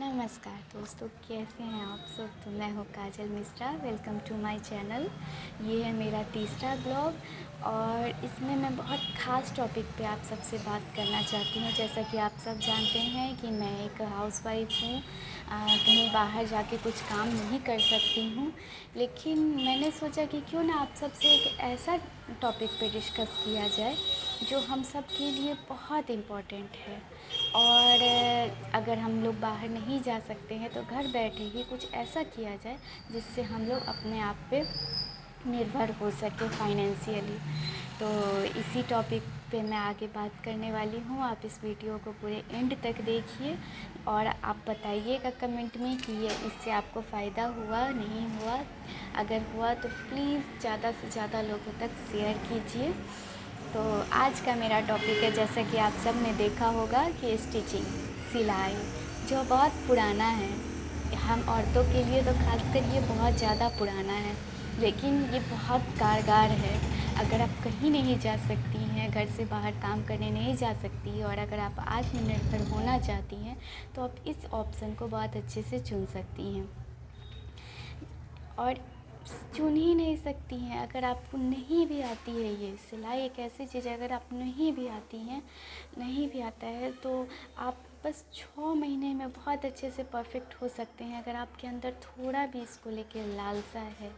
नमस्कार दोस्तों, कैसे हैं आप सब। तो मैं हूँ Kajal Mishra. Welcome to my channel. ये है मेरा तीसरा ब्लॉग और इसमें मैं बहुत ख़ास टॉपिक पे आप सबसे बात करना चाहती हूँ। जैसा कि आप सब जानते हैं कि मैं एक हाउसवाइफ हूँ, कहीं बाहर जाके कुछ काम नहीं कर सकती हूँ। लेकिन मैंने सोचा कि क्यों ना आप सबसे एक ऐसा टॉपिक पे डिस्कस किया जाए जो हम सब के लिए बहुत इम्पोर्टेंट है। और अगर हम लोग बाहर नहीं जा सकते हैं तो घर बैठे ही कुछ ऐसा किया जाए जिससे हम लोग अपने आप पे निर्भर हो सके फाइनेंशियली। तो इसी टॉपिक पे मैं आगे बात करने वाली हूँ। आप इस वीडियो को पूरे एंड तक देखिए और आप बताइएगा कमेंट में कि ये इससे आपको फ़ायदा हुआ नहीं हुआ। अगर हुआ तो प्लीज़ ज़्यादा से ज़्यादा लोगों तक शेयर कीजिए। तो आज का मेरा टॉपिक है, जैसा कि आप सब ने देखा होगा, कि स्टिचिंग, सिलाई, जो बहुत पुराना है। हम औरतों के लिए तो खासकर ये बहुत ज़्यादा पुराना है, लेकिन ये बहुत कारगर है। अगर आप कहीं नहीं जा सकती हैं, घर से बाहर काम करने नहीं जा सकती, और अगर आप आत्मनिर्भर होना चाहती हैं तो आप इस ऑप्शन को बहुत अच्छे से चुन सकती हैं। और चुन ही नहीं सकती हैं अगर आपको नहीं भी आती है। ये सिलाई एक ऐसी चीज़ है, अगर आप नहीं भी आती हैं, नहीं भी आता है, तो आप बस 6 महीने में बहुत अच्छे से परफेक्ट हो सकते हैं। अगर आपके अंदर थोड़ा भी इसको लेके लालसा है,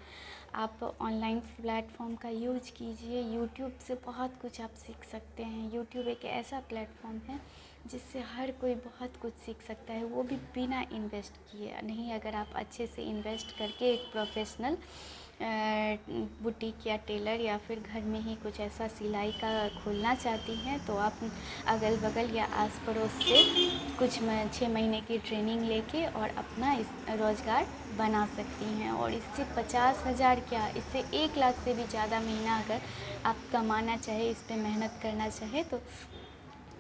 आप ऑनलाइन प्लेटफॉर्म का यूज कीजिए। यूट्यूब से बहुत कुछ आप सीख सकते हैं। यूट्यूब एक ऐसा प्लेटफॉर्म है जिससे हर कोई बहुत कुछ सीख सकता है, वो भी बिना इन्वेस्ट किए। नहीं, अगर आप अच्छे से इन्वेस्ट करके एक प्रोफेशनल बुटीक या टेलर या फिर घर में ही कुछ ऐसा सिलाई का खोलना चाहती हैं, तो आप अगल बगल या आस पड़ोस से कुछ 6 महीने की ट्रेनिंग लेके और अपना इस रोज़गार बना सकती हैं। और इससे 50,000 क्या, इससे 1 लाख से भी ज़्यादा महीना अगर आप कमाना चाहे, इस पर मेहनत करना चाहे, तो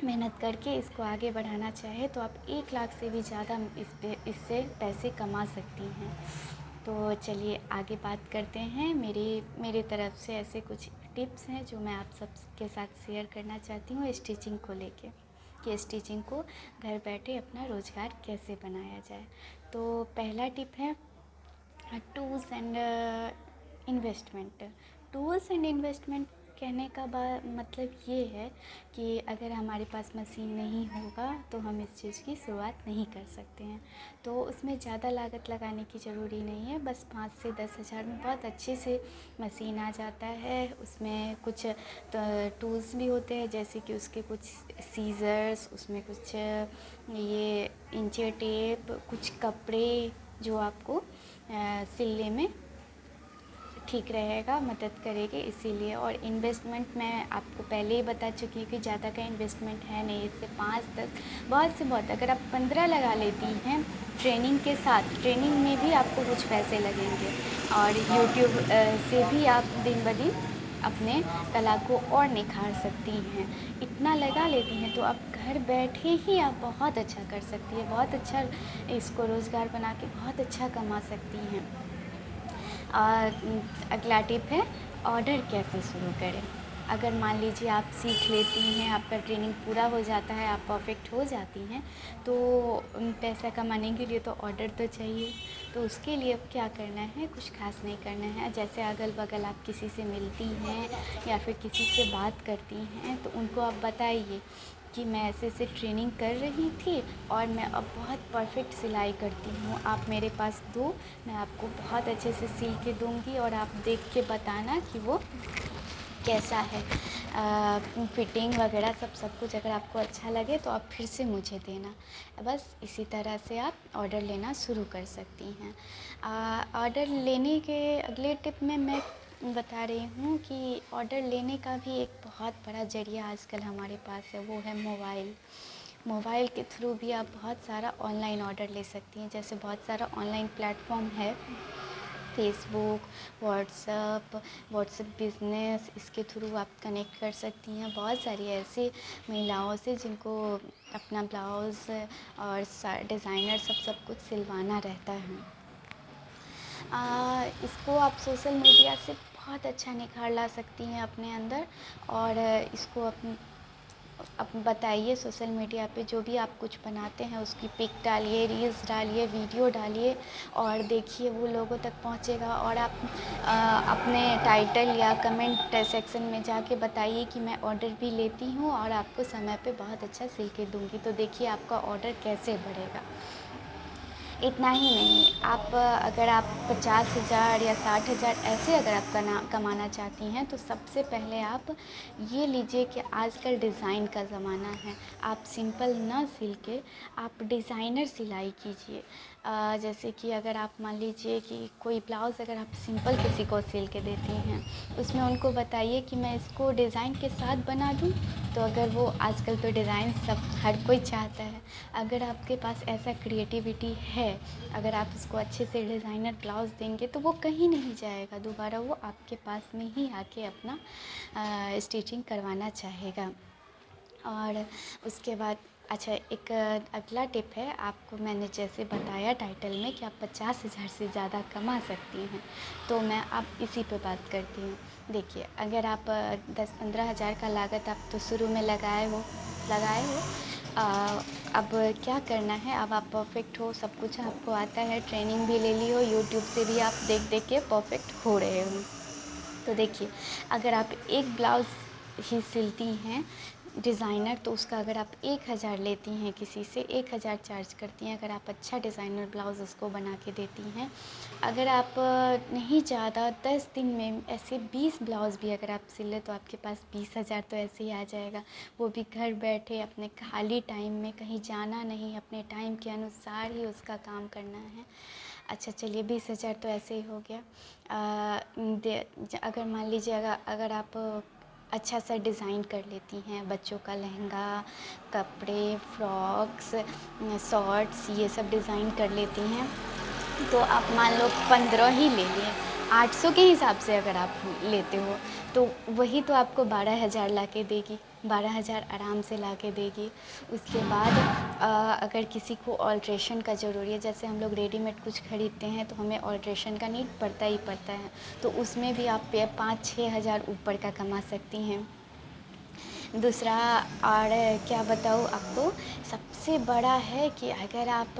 मेहनत करके इसको आगे बढ़ाना चाहे, तो आप 1 लाख से भी ज़्यादा इससे पैसे कमा सकती हैं। तो चलिए आगे बात करते हैं। मेरी तरफ से ऐसे कुछ टिप्स हैं जो मैं आप सबके साथ शेयर करना चाहती हूँ स्टिचिंग को लेके, कि स्टिचिंग को घर बैठे अपना रोज़गार कैसे बनाया जाए। तो पहला टिप है tools and investment. Tools and investment कहने का मतलब ये है कि अगर हमारे पास मशीन नहीं होगा तो हम इस चीज़ की शुरुआत नहीं कर सकते हैं। तो उसमें ज़्यादा लागत लगाने की ज़रूरी नहीं है, बस 5 से 10 हज़ार में बहुत अच्छे से मशीन आ जाता है। उसमें कुछ टूल्स भी होते हैं, जैसे कि उसके कुछ सीज़र्स, उसमें कुछ ये इंची टेप, कुछ कपड़े जो आपको सिलने में ठीक रहेगा, मदद करेगी इसीलिए। और इन्वेस्टमेंट मैं आपको पहले ही बता चुकी हूँ कि ज़्यादा का इन्वेस्टमेंट है नहीं। इससे 5-10, बहुत से बहुत, अगर आप 15 लगा लेती हैं ट्रेनिंग के साथ, ट्रेनिंग में भी आपको कुछ पैसे लगेंगे। और यूट्यूब से भी आप दिन ब दिन अपने कला को और निखार सकती हैं। इतना लगा लेती हैं तो आप घर बैठे ही आप बहुत अच्छा कर सकती हैं, बहुत अच्छा इसको रोज़गार बना के बहुत अच्छा कमा सकती हैं। अगला टिप है ऑर्डर कैसे शुरू करें। अगर मान लीजिए आप सीख लेती हैं, आपका ट्रेनिंग पूरा हो जाता है, आप परफेक्ट हो जाती हैं, तो पैसा कमाने के लिए तो ऑर्डर तो चाहिए। तो उसके लिए अब क्या करना है, कुछ खास नहीं करना है। जैसे अगल बगल आप किसी से मिलती हैं या फिर किसी से बात करती हैं, तो उनको आप बताइए कि मैं ऐसे ऐसे ट्रेनिंग कर रही थी और मैं अब बहुत परफेक्ट सिलाई करती हूँ, आप मेरे पास दो, मैं आपको बहुत अच्छे से सिल के दूँगी और आप देख के बताना कि वो कैसा है। फिटिंग वगैरह सब कुछ अगर आपको अच्छा लगे तो आप फिर से मुझे देना। बस इसी तरह से आप ऑर्डर लेना शुरू कर सकती हैं। ऑर्डर लेने के अगले टिप में मैं बता रही हूँ कि ऑर्डर लेने का भी एक बहुत बड़ा ज़रिया आजकल हमारे पास है, वो है मोबाइल। मोबाइल के थ्रू भी आप बहुत सारा ऑनलाइन ऑर्डर ले सकती हैं। जैसे बहुत सारा ऑनलाइन प्लेटफॉर्म है, फेसबुक, व्हाट्सएप बिज़नेस, इसके थ्रू आप कनेक्ट कर सकती हैं बहुत सारी ऐसी महिलाओं से जिनको अपना ब्लाउज़ और डिज़ाइनर सब कुछ सिलवाना रहता है। इसको आप सोशल मीडिया से बहुत अच्छा निखार ला सकती हैं अपने अंदर, और इसको अब बताइए सोशल मीडिया पे जो भी आप कुछ बनाते हैं उसकी पिक डालिए, रील्स डालिए, वीडियो डालिए और देखिए वो लोगों तक पहुंचेगा। और आप अपने टाइटल या कमेंट सेक्शन में जाके बताइए कि मैं ऑर्डर भी लेती हूँ और आपको समय पे बहुत अच्छा सिल के दूँगी। तो देखिए आपका ऑर्डर कैसे बढ़ेगा। इतना ही नहीं, आप अगर आप 50,000 या 60,000 ऐसे अगर आप कमाना चाहती हैं तो सबसे पहले आप ये लीजिए कि आजकल डिज़ाइन का ज़माना है। आप सिंपल ना सिल के आप डिज़ाइनर सिलाई कीजिए। जैसे कि अगर आप मान लीजिए कि कोई ब्लाउज़ अगर आप सिंपल किसी को सिल के देती हैं, उसमें उनको बताइए कि मैं इसको डिज़ाइन के साथ बना दूँ। तो अगर वो आजकल तो डिज़ाइन सब हर कोई चाहता है। अगर आपके पास ऐसा क्रिएटिविटी है, अगर आप उसको अच्छे से डिज़ाइनर ब्लाउज़ देंगे तो वो कहीं नहीं जाएगा, दोबारा वो आपके पास में ही आके अपना स्टिचिंग करवाना चाहेगा। और उसके बाद अच्छा, एक अगला टिप है, आपको मैंने जैसे बताया टाइटल में कि आप 50,000 से ज़्यादा कमा सकती हैं, तो मैं अब इसी पे बात करती हूँ। देखिए, अगर आप 10-15 हज़ार का लागत आप तो शुरू में लगाए हो। अब क्या करना है, अब आप परफ़ेक्ट हो, सब कुछ आपको आता है, ट्रेनिंग भी ले ली हो, यूट्यूब से भी आप देख के परफ़ेक्ट हो रहे हो। तो देखिए, अगर आप एक ब्लाउज़ ही सिलती हैं डिज़ाइनर, तो उसका अगर आप 1,000 लेती हैं किसी से, 1,000 चार्ज करती हैं, अगर आप अच्छा डिज़ाइनर ब्लाउज़ उसको बना के देती हैं। अगर आप नहीं ज़्यादा 10 दिन में ऐसे 20 ब्लाउज़ भी अगर आप सिल लें तो आपके पास 20,000 तो ऐसे ही आ जाएगा। वो भी घर बैठे अपने खाली टाइम में, कहीं जाना नहीं, अपने टाइम के अनुसार ही उसका काम करना है। अच्छा चलिए, 20,000 तो ऐसे ही हो गया। अगर मान लीजिए अगर आप अच्छा सा डिज़ाइन कर लेती हैं, बच्चों का लहंगा, कपड़े, फ्रॉक्स, शॉर्ट्स, ये सब डिज़ाइन कर लेती हैं, तो आप मान लो 15 ही ले लिए, 800 के हिसाब से अगर आप लेते हो तो वही तो आपको 12,000 ला के देगी, 12,000 आराम से ला के देगी। उसके बाद अगर किसी को ऑल्ट्रेशन का ज़रूरी है, जैसे हम लोग रेडीमेड कुछ ख़रीदते हैं तो हमें ऑल्ट्रेशन का नीड पड़ता ही पड़ता है, तो उसमें भी आप 5-6 हज़ार ऊपर का कमा सकती हैं। दूसरा, और क्या बताऊँ आपको, सबसे बड़ा है कि अगर आप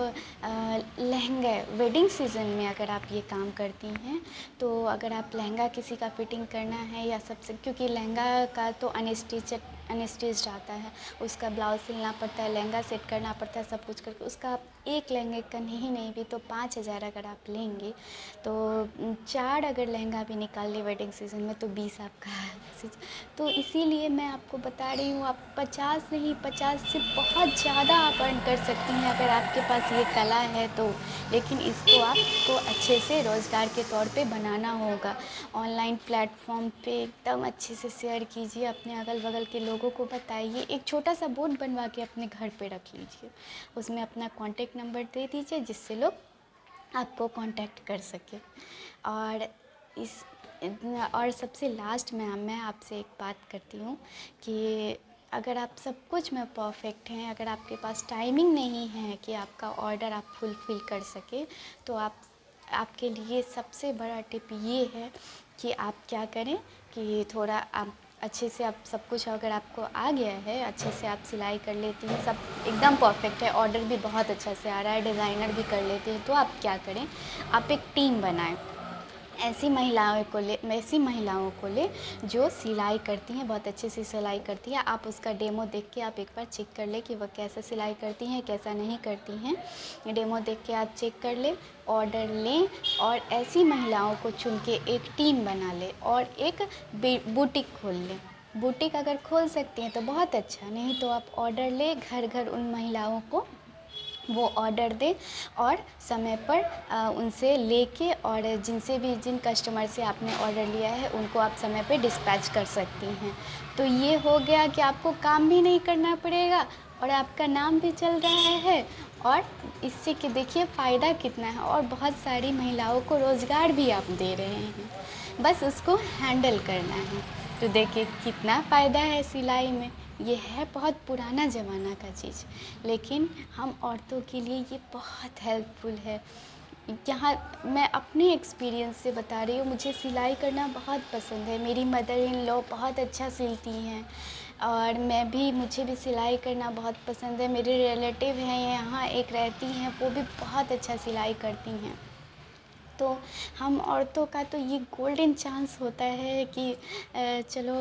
लहंगा वेडिंग सीज़न में अगर आप ये काम करती हैं, तो अगर आप लहंगा किसी का फ़िटिंग करना है या सबसे, क्योंकि लहंगा का तो अनस्टिच्ड आता है, उसका ब्लाउज़ सिलना पड़ता है, लहंगा सेट करना पड़ता है, सब कुछ करके उसका आप एक लहंगे का नहीं भी तो 5,000 अगर आप लेंगे तो 4 अगर लहंगा भी निकाल लिए वेडिंग सीज़न में तो 20 आपका तो इसीलिए मैं आपको बता रही हूँ, आप 50 नहीं, 50 से बहुत ज़्यादा आप अर्न कर सकती हैं अगर आपके पास ये कला है तो। लेकिन इसको आपको अच्छे से रोज़गार के तौर पे बनाना होगा। ऑनलाइन प्लेटफॉर्म पे एकदम अच्छे से शेयर कीजिए, अपने अगल बगल के लोगों को बताइए, एक छोटा सा बोर्ड बनवा के अपने घर पे रख लीजिए, उसमें अपना कॉन्टेक्ट नंबर दे दीजिए जिससे लोग आपको कांटेक्ट कर सके। और इस और सबसे लास्ट में मैं आपसे एक बात करती हूँ कि अगर आप सब कुछ में परफेक्ट हैं, अगर आपके पास टाइमिंग नहीं है कि आपका ऑर्डर आप फुलफ़िल कर सके, तो आपके लिए सबसे बड़ा टिप ये है कि आप क्या करें कि थोड़ा आप अच्छे से, आप सब कुछ अगर आपको आ गया है, अच्छे से आप सिलाई कर लेती हैं, सब एकदम परफेक्ट है, ऑर्डर भी बहुत अच्छा से आ रहा है, डिज़ाइनर भी कर लेती हैं, तो आप क्या करें, आप एक टीम बनाएं। ऐसी महिलाओं को ले जो सिलाई करती हैं, बहुत अच्छे से सिलाई करती हैं। आप उसका डेमो देख के आप एक बार चेक कर ले कि वह कैसा सिलाई करती हैं, कैसा नहीं करती हैं। डेमो देख के आप चेक कर ले, ऑर्डर लें और ऐसी महिलाओं को चुन के एक टीम बना लें और एक बुटीक खोल लें। बुटीक अगर खोल सकती हैं तो बहुत अच्छा, नहीं तो आप ऑर्डर लें, घर घर उन महिलाओं को वो ऑर्डर दें और समय पर उनसे लेके, और जिन कस्टमर से आपने ऑर्डर लिया है उनको आप समय पे डिस्पैच कर सकती हैं। तो ये हो गया कि आपको काम भी नहीं करना पड़ेगा और आपका नाम भी चल रहा है, और इससे कि देखिए फ़ायदा कितना है, और बहुत सारी महिलाओं को रोज़गार भी आप दे रहे हैं, बस उसको हैंडल करना है। तो देखिए कितना फ़ायदा है सिलाई में। ये है बहुत पुराना ज़माना का चीज़, लेकिन हम औरतों के लिए ये बहुत हेल्पफुल है। यहाँ मैं अपने एक्सपीरियंस से बता रही हूँ, मुझे सिलाई करना बहुत पसंद है, मेरी मदर इन लॉ बहुत अच्छा सिलती हैं। और मुझे भी सिलाई करना बहुत पसंद है। मेरे रिलेटिव हैं यहाँ, एक रहती हैं, वो भी बहुत अच्छा सिलाई करती हैं। तो हम औरतों का तो ये गोल्डन चांस होता है कि चलो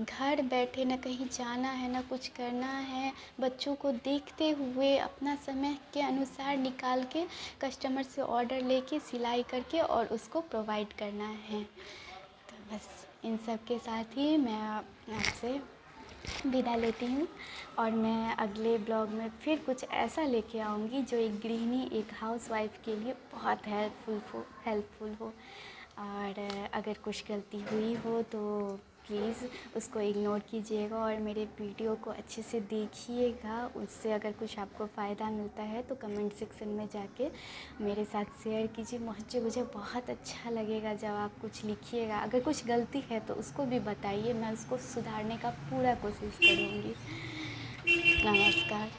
घर बैठे ना कहीं जाना है ना कुछ करना है, बच्चों को देखते हुए अपना समय के अनुसार निकाल के कस्टमर से ऑर्डर लेके सिलाई करके और उसको प्रोवाइड करना है। तो बस इन सब के साथ ही मैं आपसे विदा लेती हूँ, और मैं अगले ब्लॉग में फिर कुछ ऐसा लेके आऊँगी जो एक गृहिणी, एक हाउसवाइफ़ के लिए बहुत हेल्पफुल हो। और अगर कुछ गलती हुई हो तो प्लीज़ उसको इग्नोर कीजिएगा और मेरे वीडियो को अच्छे से देखिएगा। उससे अगर कुछ आपको फ़ायदा मिलता है तो कमेंट सेक्शन में जाके मेरे साथ शेयर कीजिए। मुझे बहुत अच्छा लगेगा जब आप कुछ लिखिएगा। अगर कुछ गलती है तो उसको भी बताइए, मैं उसको सुधारने का पूरा कोशिश करूँगी। नमस्कार।